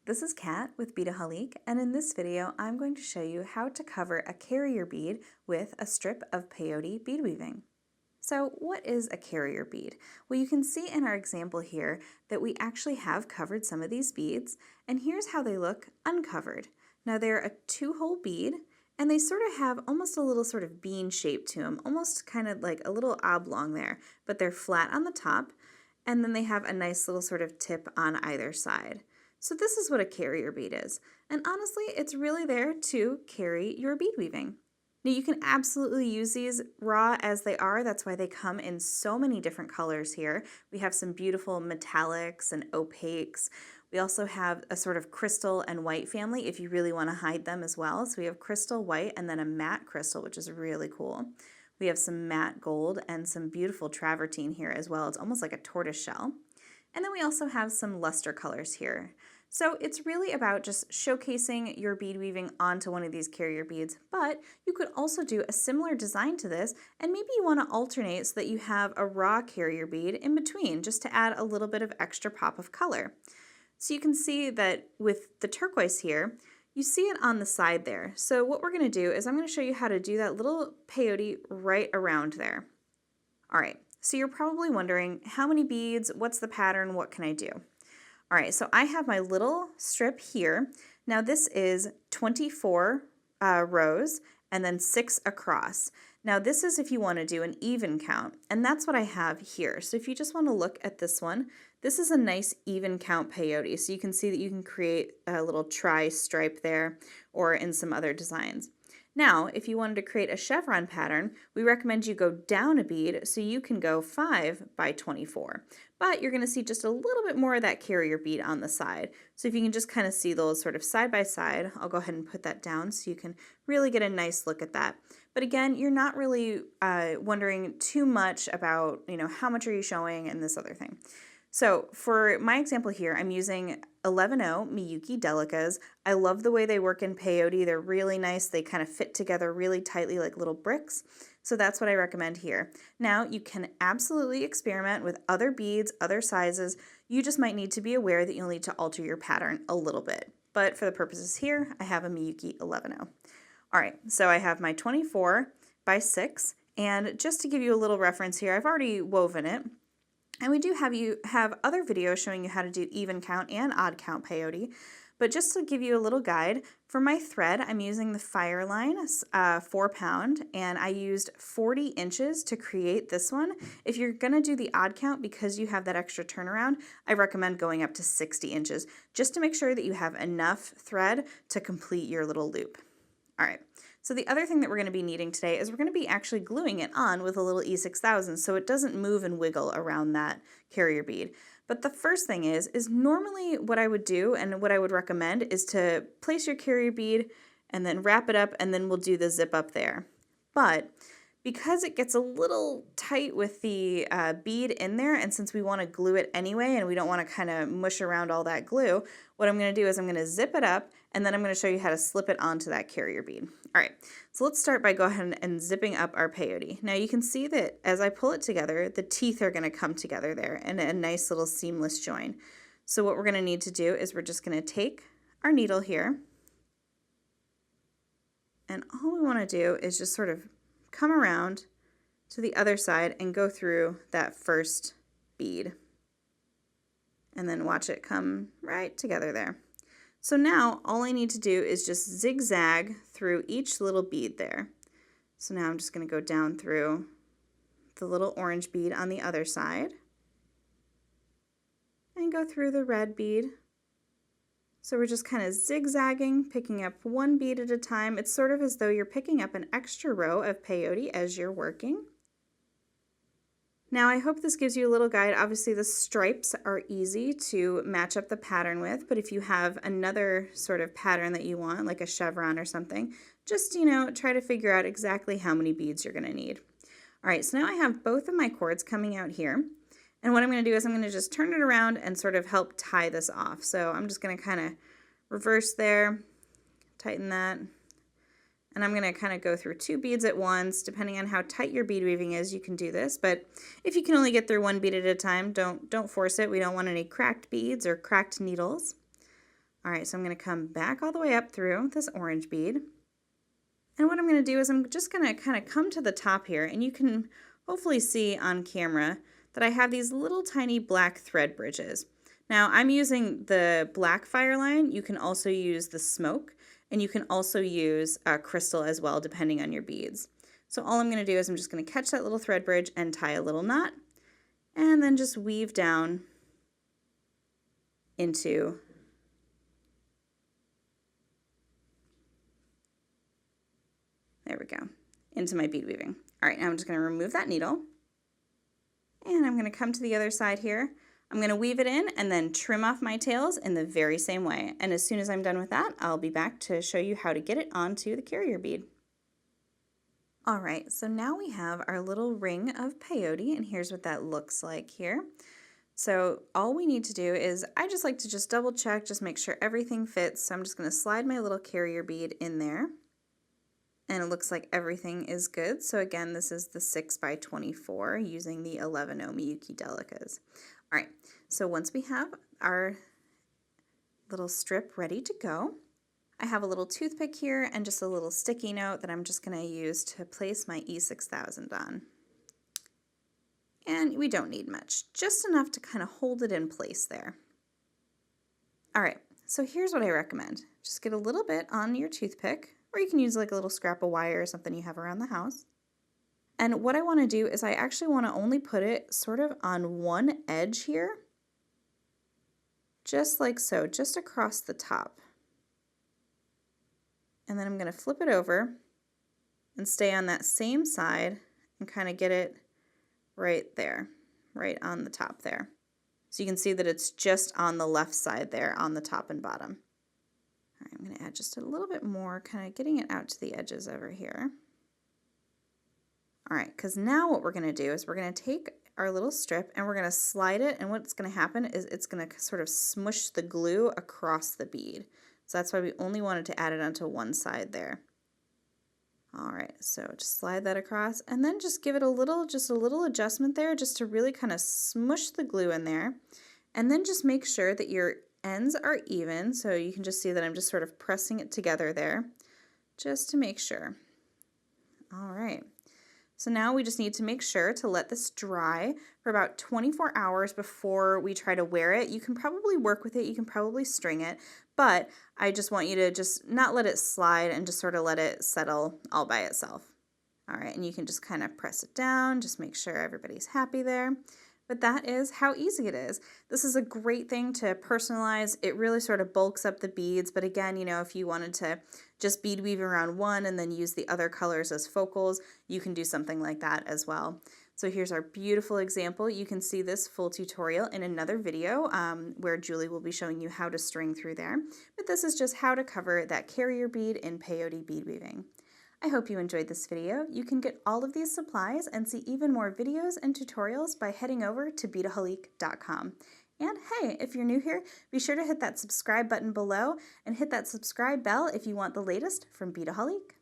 This is Kat with Beadaholique, and in this video I'm going to show you how to cover a carrier bead with a strip of peyote bead weaving. So what is a carrier bead? Well, you can see in our example here that we actually have covered some of these beads, and here's how they look uncovered. Now they're a 2-hole bead, and they sort of have almost a little sort of bean shape to them, almost kind of like a little oblong there, but they're flat on the top, and then they have a nice little sort of tip on either side. So this is what a carrier bead is, and honestly it's really there to carry your bead weaving. Now you can absolutely use these raw as they are, that's why they come in so many different colors here. We have some beautiful metallics and opaques. We also have a sort of crystal and white family if you really want to hide them as well. So we have crystal white and then a matte crystal, which is really cool. We have some matte gold and some beautiful travertine here as well. It's almost like a tortoise shell. And then we also have some luster colors here. So it's really about just showcasing your bead weaving onto one of these carrier beads, but you could also do a similar design to this, and maybe you want to alternate so that you have a raw carrier bead in between just to add a little bit of extra pop of color. So you can see that with the turquoise here, you see it on the side there. So what we're going to do is I'm going to show you how to do that little peyote right around there. All right. So you're probably wondering how many beads, what's the pattern, what can I do? All right, so I have my little strip here. Now this is 24 rows and then 6 across. Now this is if you want to do an even count, and that's what I have here. So if you just want to look at this one, this is a nice even count peyote. So you can see that you can create a little tri-stripe there or in some other designs. Now, if you wanted to create a chevron pattern, we recommend you go down a bead so you can go 5 by 24. But you're going to see just a little bit more of that carrier bead on the side. So if you can just kind of see those sort of side by side, I'll go ahead and put that down so you can really get a nice look at that. But again, you're not really wondering too much about, how much are you showing and this other thing. So for my example here, I'm using 11.0 Miyuki Delicas. I love the way they work in peyote. They're really nice. They kind of fit together really tightly like little bricks. So that's what I recommend here. Now you can absolutely experiment with other beads, other sizes. You just might need to be aware that you'll need to alter your pattern a little bit. But for the purposes here, I have a Miyuki 11.0. All right, so I have my 24 by 6. And just to give you a little reference here, I've already woven it. And we do have other videos showing you how to do even count and odd count peyote. But just to give you a little guide, for my thread, I'm using the FireLine 4-pound, and I used 40 inches to create this one. If you're going to do the odd count, because you have that extra turnaround, I recommend going up to 60 inches, just to make sure that you have enough thread to complete your little loop. All right. So the other thing that we're going to be needing today is we're going to be actually gluing it on with a little E6000 so it doesn't move and wiggle around that carrier bead. But the first thing is normally what I would do and what I would recommend is to place your carrier bead and then wrap it up, and then we'll do the zip up there. But because it gets a little tight with the bead in there, and since we want to glue it anyway and we don't want to kind of mush around all that glue, what I'm going to do is I'm going to zip it up, and then I'm going to show you how to slip it onto that carrier bead. All right, so let's start by going ahead and zipping up our peyote. Now you can see that as I pull it together, the teeth are going to come together there in a nice little seamless join. So what we're going to need to do is we're just going to take our needle here, and all we want to do is just sort of come around to the other side and go through that first bead. And then watch it come right together there. So now all I need to do is just zigzag through each little bead there. So now I'm just going to go down through the little orange bead on the other side and go through the red bead. So we're just kind of zigzagging, picking up one bead at a time. It's sort of as though you're picking up an extra row of peyote as you're working. Now I hope this gives you a little guide. Obviously the stripes are easy to match up the pattern with, but if you have another sort of pattern that you want, like a chevron or something, just, try to figure out exactly how many beads you're going to need. All right, so now I have both of my cords coming out here. And what I'm going to do is I'm going to just turn it around and sort of help tie this off. So I'm just going to kind of reverse there, tighten that, and I'm going to kind of go through 2 beads at once. Depending on how tight your bead weaving is, you can do this, but if you can only get through 1 bead at a time, don't force it. We don't want any cracked beads or cracked needles. All right, so I'm going to come back all the way up through this orange bead. And what I'm going to do is I'm just going to kind of come to the top here, and you can hopefully see on camera that I have these little tiny black thread bridges. Now I'm using the black FireLine. You can also use the smoke, and you can also use crystal as well, depending on your beads. So all I'm going to do is I'm just going to catch that little thread bridge and tie a little knot, and then just weave down into there we go, into my bead weaving. All right, now I'm just going to remove that needle, and I'm going to come to the other side here. I'm going to weave it in and then trim off my tails in the very same way. And as soon as I'm done with that, I'll be back to show you how to get it onto the carrier bead. All right, so now we have our little ring of peyote, and here's what that looks like here. So all we need to do is, I just like to just double check, just make sure everything fits. So I'm just going to slide my little carrier bead in there. And it looks like everything is good. So again, this is the 6x24 using the 11 Miyuki Delicas. All right, so once we have our little strip ready to go, I have a little toothpick here and just a little sticky note that I'm just going to use to place my E6000 on. And we don't need much, just enough to kind of hold it in place there. All right, so here's what I recommend. Just get a little bit on your toothpick, or you can use like a little scrap of wire or something you have around the house. And what I want to do is I actually want to only put it sort of on one edge here, just like so, just across the top. And then I'm going to flip it over and stay on that same side and kind of get it right there, right on the top there. So you can see that it's just on the left side there on the top and bottom. All right, I'm going to add just a little bit more, kind of getting it out to the edges over here. All right, because now what we're going to do is we're going to take our little strip and we're going to slide it, and what's going to happen is it's going to sort of smush the glue across the bead. So that's why we only wanted to add it onto one side there. All right, so just slide that across and then just give it just a little adjustment there just to really kind of smush the glue in there. And then just make sure that your ends are even, so you can just see that I'm just sort of pressing it together there just to make sure. All right. So now we just need to make sure to let this dry for about 24 hours before we try to wear it. You can probably work with it, you can probably string it, but I just want you to just not let it slide and just sort of let it settle all by itself. All right, and you can just kind of press it down, just make sure everybody's happy there. But that is how easy it is. This is a great thing to personalize. It really sort of bulks up the beads, but again, you know, if you wanted to just bead weave around one and then use the other colors as focals, you can do something like that as well. So here's our beautiful example. You can see this full tutorial in another video where Julie will be showing you how to string through there. But this is just how to cover that carrier bead in peyote bead weaving. I hope you enjoyed this video. You can get all of these supplies and see even more videos and tutorials by heading over to Beadaholique.com. And hey, if you're new here, be sure to hit that subscribe button below and hit that subscribe bell if you want the latest from Beadaholique.